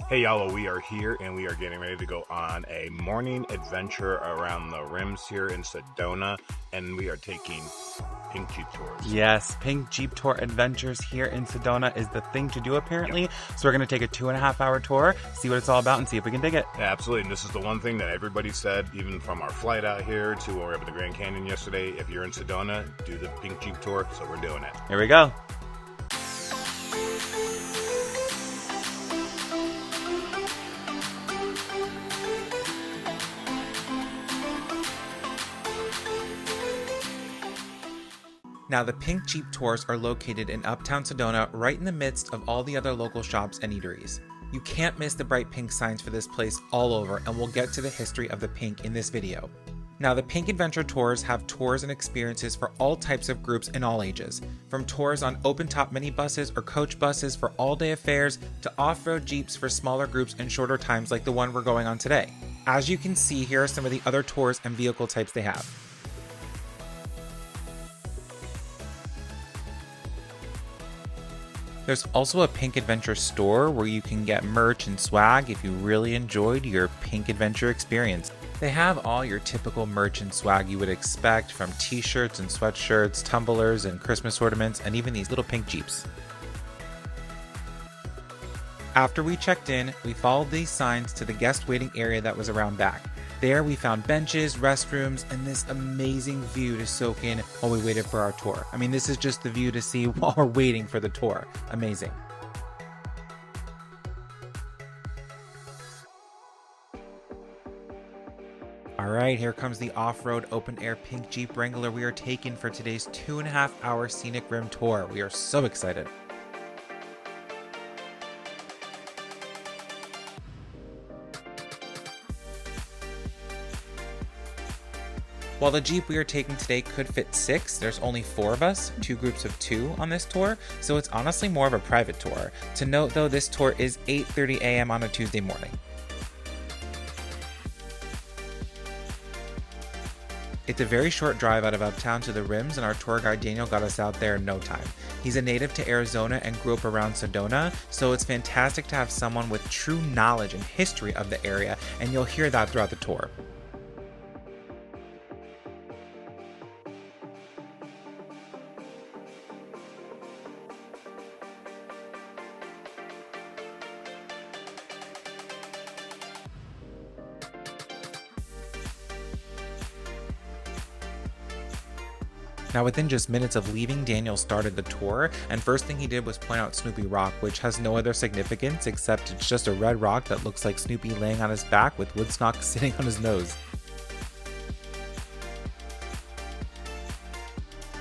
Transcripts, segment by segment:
Hey y'all, we are here and we are getting ready to go on a morning adventure around the rims here in Sedona, and we are taking pink Jeep tours. Yes, Pink Jeep Tour Adventures here in Sedona is the thing to do apparently. Yep. So we're going to take a 2.5-hour tour, see what it's all about, and see if we can dig it. Yeah, absolutely. And this is the one thing that everybody said, even from our flight out here to when we were up at the Grand Canyon yesterday. If you're in Sedona, do the pink Jeep tour. So we're doing it. Here we go. Now, the Pink Jeep Tours are located in Uptown Sedona, right in the midst of all the other local shops and eateries. You can't miss the bright pink signs for this place all over, and we'll get to the history of the pink in this video. Now, the Pink Adventure Tours have tours and experiences for all types of groups in all ages, from tours on open-top minibuses or coach buses for all-day affairs to off-road Jeeps for smaller groups and shorter times like the one we're going on today. As you can see, here are some of the other tours and vehicle types they have. There's also a Pink Adventure store where you can get merch and swag if you really enjoyed your Pink Adventure experience. They have all your typical merch and swag you would expect, from t-shirts and sweatshirts, tumblers and Christmas ornaments, and even these little pink Jeeps. After we checked in, we followed these signs to the guest waiting area that was around back. There we found benches, restrooms, and this amazing view to soak in while we waited for our tour. I mean, this is just the view to see while we're waiting for the tour. Amazing. All right, here comes the off-road open-air pink Jeep Wrangler we are taking for today's 2.5-hour Scenic Rim Tour. We are so excited. While the Jeep we are taking today could fit 6, there's only 4 of us, 2 groups of 2 on this tour, so it's honestly more of a private tour. To note though, this tour is 8:30 a.m. on a Tuesday morning. It's a very short drive out of Uptown to the rims, and our tour guide Daniel got us out there in no time. He's a native to Arizona and grew up around Sedona, so it's fantastic to have someone with true knowledge and history of the area, and you'll hear that throughout the tour. Now, within just minutes of leaving, Daniel started the tour, and first thing he did was point out Snoopy Rock, which has no other significance except it's just a red rock that looks like Snoopy laying on his back with Woodstock sitting on his nose.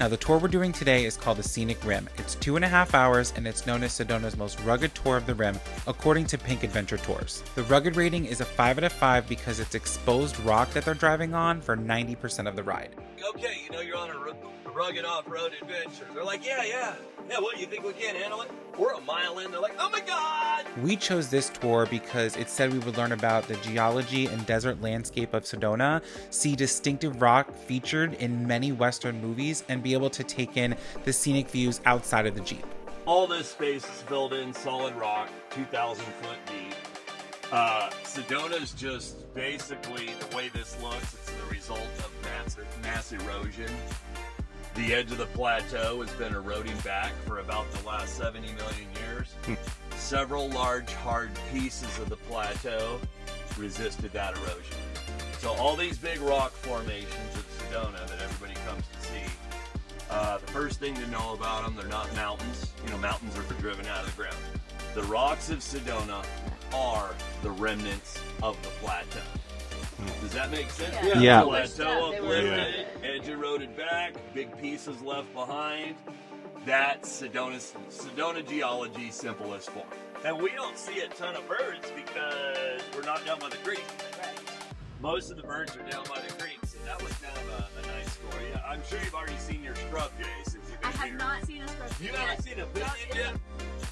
Now, the tour we're doing today is called the Scenic Rim. It's 2.5 hours, and it's known as Sedona's most rugged tour of the rim, according to Pink Adventure Tours. The rugged rating is a 5 out of 5 because it's exposed rock that they're driving on for 90% of the ride. Okay, you know you're on a rugged off-road adventure. They're like, yeah, what, you think we can't handle it? We're a mile in, they're like, oh my god! We chose this tour because it said we would learn about the geology and desert landscape of Sedona, see distinctive rock featured in many Western movies, and be able to take in the scenic views outside of the Jeep. All this space is filled in solid rock, 2,000 foot deep. Sedona's just basically, the way this looks, it's the result of mass erosion. The edge of the plateau has been eroding back for about the last 70 million years. Several large, hard pieces of the plateau resisted that erosion. So all these big rock formations of Sedona that everybody comes to see, the first thing to know about them, they're not mountains. You know, mountains are driven out of the ground. The rocks of Sedona are the remnants of the plateau. Does that make sense? Yeah. Plateau uplifted, edge eroded back, big pieces left behind. That's Sedona geology, simplest form. And we don't see a ton of birds because we're not down by the creek. Right. Most of the birds are down by the creek, so that was kind of a nice story. I'm sure you've already seen your scrub jay since you've been here. I have not seen a scrub jay. You haven't seen a billion yet?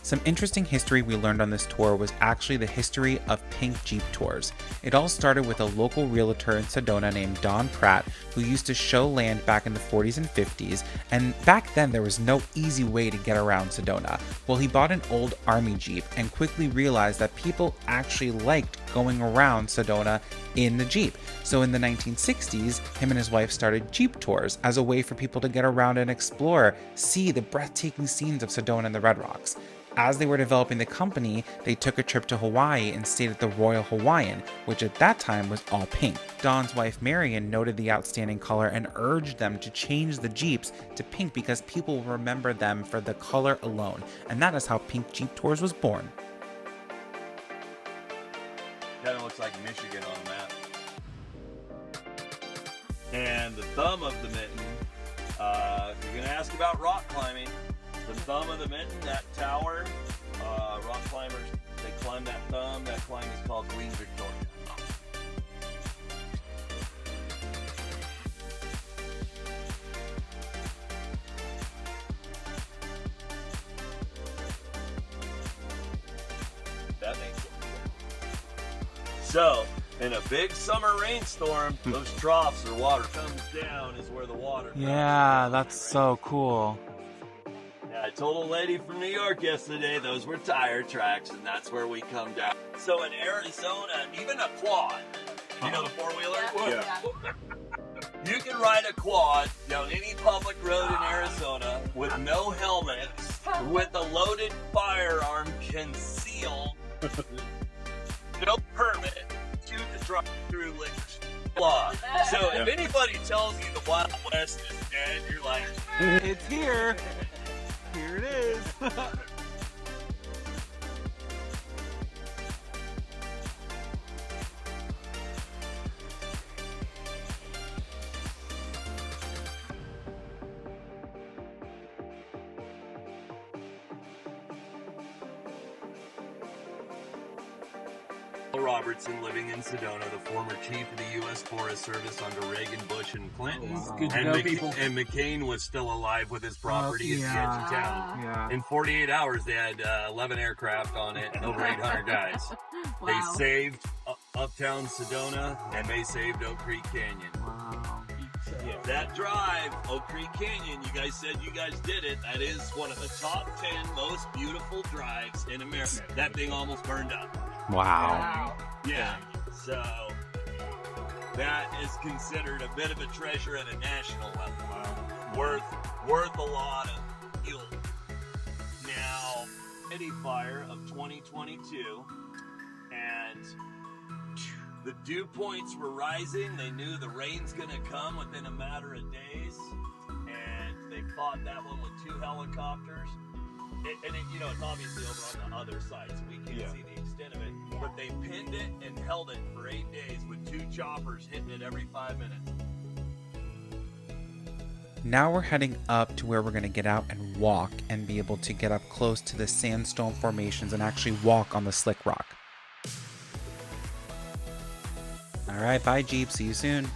Some interesting history we learned on this tour was actually the history of pink Jeep tours. It all started with a local realtor in Sedona named Don Pratt, who used to show land back in the 40s and 50s, and back then there was no easy way to get around Sedona. Well, he bought an old army Jeep and quickly realized that people actually liked going around Sedona in the Jeep. So in the 1960s, him and his wife started Jeep tours as a way for people to get around and explore, see the breathtaking scenes of Sedona and the Red Rocks. As they were developing the company, they took a trip to Hawaii and stayed at the Royal Hawaiian, which at that time was all pink. Don's wife Marion noted the outstanding color and urged them to change the Jeeps to pink because people will remember them for the color alone, and that is how Pink Jeep Tours was born. Kind of looks like Michigan on a map. And the thumb of the mitten, if you're going to ask about rock climbing, the thumb of the mitten, that tower, rock climbers, they climb that thumb. That climb is called Queen Victoria. That makes it. So, in a big summer rainstorm, those troughs or water comes down is where the water comes. Yeah, that's so cool. Yeah, I told a lady from New York yesterday those were tire tracks, and that's where we come down. So in Arizona, even a quad, you know the four-wheeler? Yeah. You can ride a quad down any public road in Arizona with no helmet, with a loaded firearm concealed, no permit, shoot the truck through liquor law. So if anybody tells you the Wild West is dead, you're like, It's here. Here it is. Robertson, living in Sedona, the former chief of the U.S. Forest Service under Reagan, Bush, and Clinton. Wow. Good to And, go, people. and McCain was still alive with his property at the edge yeah. of town. Yeah. In 48 hours, they had 11 aircraft on it and over 800 guys. Wow. They saved uptown Sedona, and they saved Oak Creek Canyon. Wow. That drive, Oak Creek Canyon, you guys said you guys did it. That is one of the top 10 most beautiful drives in America. That thing almost burned up. Wow. Yeah, so that is considered a bit of a treasure at a national level. Worth a lot of fuel. Now, City Fire of 2022, and the dew points were rising. They knew the rain's going to come within a matter of days, and they fought that one with 2 helicopters. It's obviously over on the other side, so we can't see the extent of it. But they pinned it and held it for 8 days with 2 choppers hitting it every 5 minutes. Now we're heading up to where we're going to get out and walk and be able to get up close to the sandstone formations and actually walk on the slick rock. All right, bye Jeep, see you soon.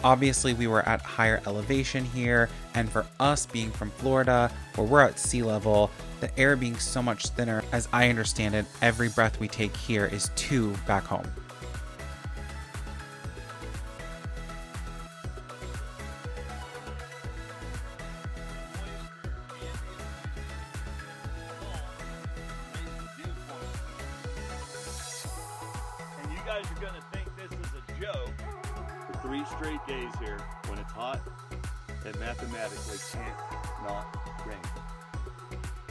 Obviously, we were at higher elevation here, and for us being from Florida, where we're at sea level, the air being so much thinner, as I understand it, every breath we take here is 2 back home. And you guys are going to think this is a joke. 3 straight days here, when it's hot, it mathematically can't not rain.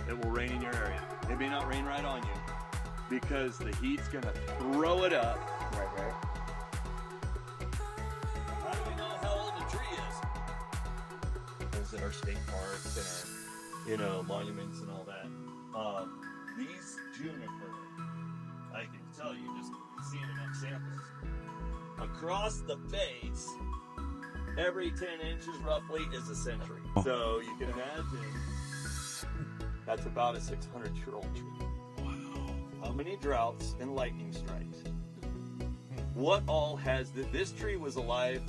It will rain in your area. It may not rain right on you, because the heat's gonna throw it up. Right. How do we know how old a tree is? Those in our state parks and our, monuments and all that. These juniper, I can tell you just seeing enough samples. Across the face, every 10 inches roughly is a century. So you can imagine that's about a 600-year-old tree. Wow. How many droughts and lightning strikes? What all has this tree was alive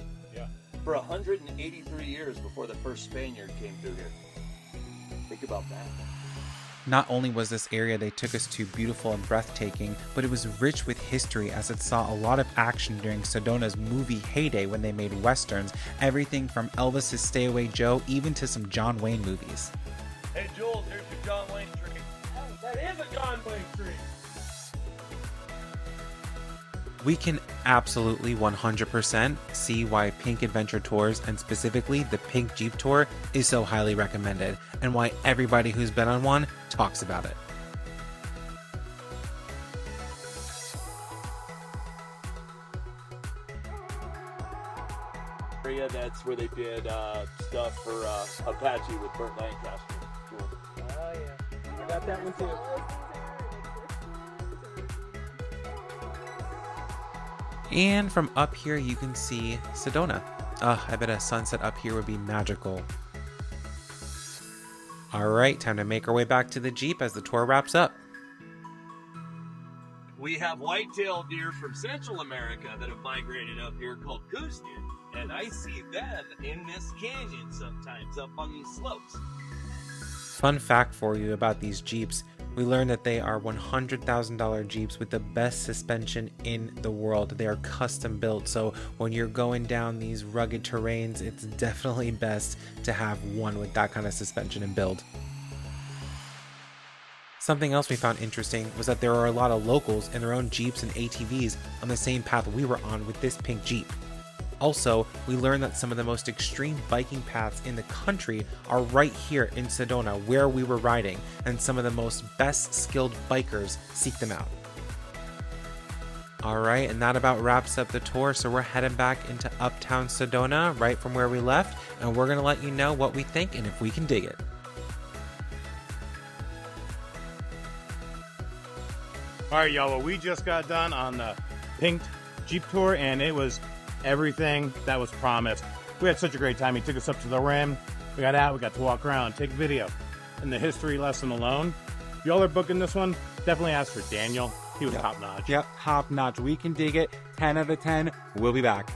for 183 years before the first Spaniard came through here. The Think about that. Not only was this area they took us to beautiful and breathtaking, but it was rich with history as it saw a lot of action during Sedona's movie heyday when they made westerns, everything from Elvis's Stay Away Joe even to some John Wayne movies. Hey Jules, here's your John Wayne tree. Oh, that is a John Wayne tree. We can absolutely 100% see why Pink Adventure Tours, and specifically the Pink Jeep Tour, is so highly recommended, and why everybody who's been on one talks about it. Area, that's where they did stuff for Apache with Burt Lancaster. Cool. Oh yeah, I got that one too. And from up here you can see Sedona. I bet a sunset up here would be magical. Alright, time to make our way back to the Jeep as the tour wraps up. We have white-tailed deer from Central America that have migrated up here called goose deer. And I see them in this canyon sometimes up on these slopes. Fun fact for you about these Jeeps. We learned that they are $100,000 Jeeps with the best suspension in the world. They are custom built, so when you're going down these rugged terrains, it's definitely best to have one with that kind of suspension and build. Something else we found interesting was that there are a lot of locals in their own Jeeps and ATVs on the same path we were on with this pink Jeep. Also, we learned that some of the most extreme biking paths in the country are right here in Sedona where we were riding, and some of the most best skilled bikers seek them out. Alright, and that about wraps up the tour, so we're heading back into Uptown Sedona right from where we left, and we're going to let you know what we think and if we can dig it. Alright, y'all, well, we just got done on the Pink Jeep Tour, and it was everything that was promised. We had such a great time. He took us up to the rim. We got out, we got to walk around, take video. And the history lesson alone, if y'all are booking this one, definitely ask for Daniel. He was top notch. Yep, top notch. We can dig it. 10 out of 10. We'll be back.